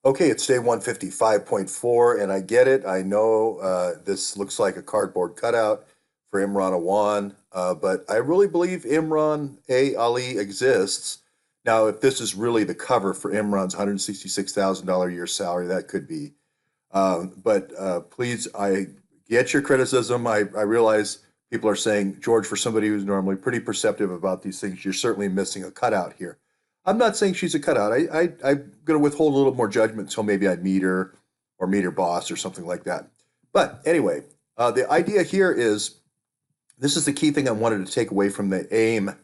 Okay, it's day 155.4, and I get it. I know this looks like a cardboard cutout for Imran Awan, but I really believe Imran A. Ali exists. Now, if this is really the cover for Imran's $166,000 a year salary, that could be. But please, I get your criticism. I realize people are saying, George, for somebody who's normally pretty perceptive about these things, you're certainly missing a cutout here. I'm not saying she's a cutout. I'm going to withhold a little more judgment until maybe I meet her or meet her boss or something like that. But anyway, the idea here is this is the key thing I wanted to take away from the AIM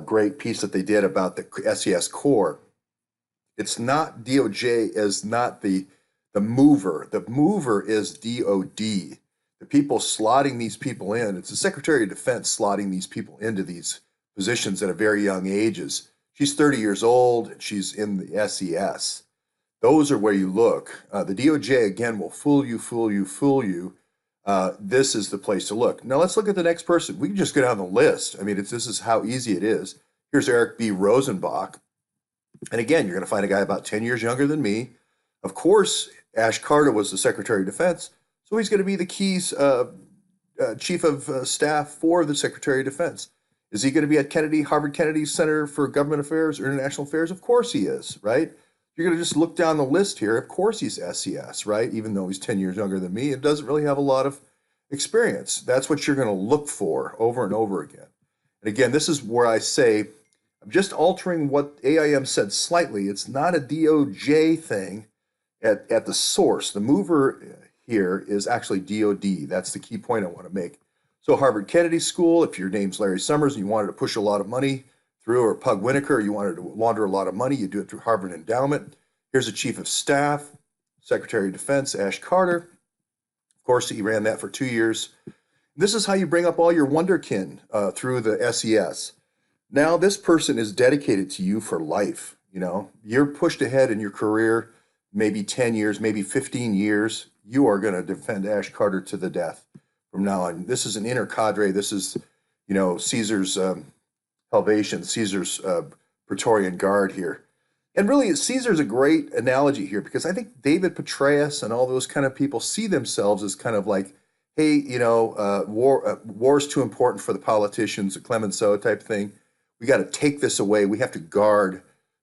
great piece that they did about the SES core. It's not DOJ is not the mover. The mover is DOD. The people slotting these people in. It's the Secretary of Defense slotting these people into these positions at a very young ages. She's 30 years old. She's in the SES. Those are where you look. The DOJ, again, will fool you, fool you, fool you. This is the place to look. Now let's look at the next person. We can just go down the list. I mean, this is how easy it is. Here's Eric B. Rosenbach. And again, you're going to find a guy about 10 years younger than me. Of course, Ash Carter was the Secretary of Defense, so he's going to be the Keys Chief of Staff for the Secretary of Defense. Is he going to be at Harvard Kennedy Center for Government Affairs or International Affairs? Of course he is, right? You're going to just look down the list here. Of course he's SES, right? Even though he's 10 years younger than me, it doesn't really have a lot of experience. That's what you're going to look for over and over again. And again, this is where I say, I'm just altering what AIM said slightly. It's not a DOJ thing at the source. The mover here is actually DOD. That's the key point I want to make. So Harvard Kennedy School, if your name's Larry Summers and you wanted to push a lot of money through, or Pug Winokur, you wanted to launder a lot of money, you do it through Harvard Endowment. Here's the Chief of Staff, Secretary of Defense, Ash Carter. Of course, he ran that for 2 years. This is how you bring up all your wonderkin through the SES. Now, this person is dedicated to you for life. You know, you're pushed ahead in your career, maybe 10 years, maybe 15 years. You are going to defend Ash Carter to the death from now on. This is an inner cadre. This is, Caesar's Helvation, Caesar's Praetorian Guard here. And really, Caesar's a great analogy here because I think David Petraeus and all those kind of people see themselves as kind of like, hey, war's too important for the politicians, a Clemenceau type thing. We got to take this away. We have to guard,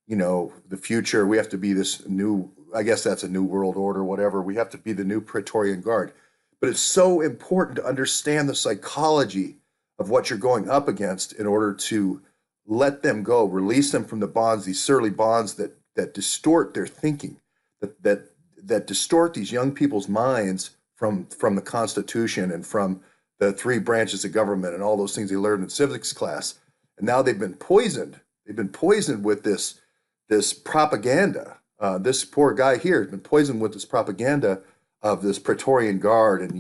the future. We have to be this new, I guess that's a new world order, whatever. We have to be the new Praetorian Guard. But it's so important to understand the psychology of what you're going up against in order to let them go, release them from the bonds, these surly bonds that distort their thinking, that distort these young people's minds from the Constitution and from the three branches of government and all those things they learned in civics class. And now they've been poisoned. They've been poisoned with this propaganda. This poor guy here has been poisoned with this propaganda of this Praetorian Guard, and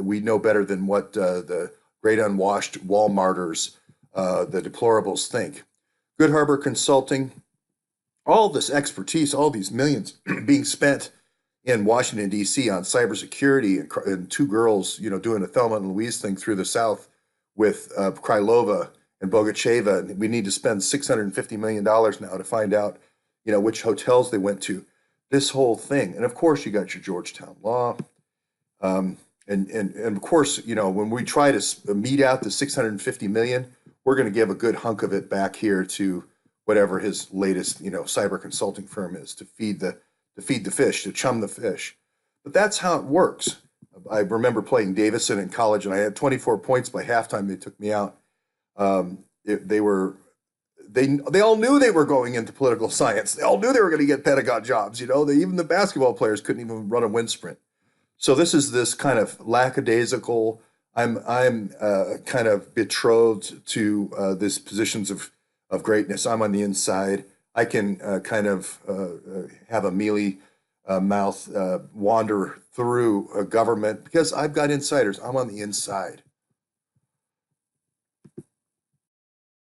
we know better than what the great unwashed Walmarters, the deplorables, think. Good Harbor Consulting, all this expertise, all these millions being spent in Washington D.C. on cybersecurity, and two girls, doing a Thelma and Louise thing through the South with Krylova and Bogacheva, and we need to spend $650 million now to find out, which hotels they went to. This whole thing, and of course you got your Georgetown law, and of course when we try to mete out the 650 million, we're going to give a good hunk of it back here to whatever his latest cyber consulting firm is to feed the fish, to chum the fish. But that's how it works. I remember playing Davidson in college, and I had 24 points by halftime. They took me out. They all knew they were going into political science. They all knew they were going to get pedagogue jobs. Even the basketball players couldn't even run a wind sprint. So this is this kind of lackadaisical. I'm kind of betrothed to this positions of greatness. I'm on the inside. I can kind of have a mealy mouth wander through a government because I've got insiders. I'm on the inside.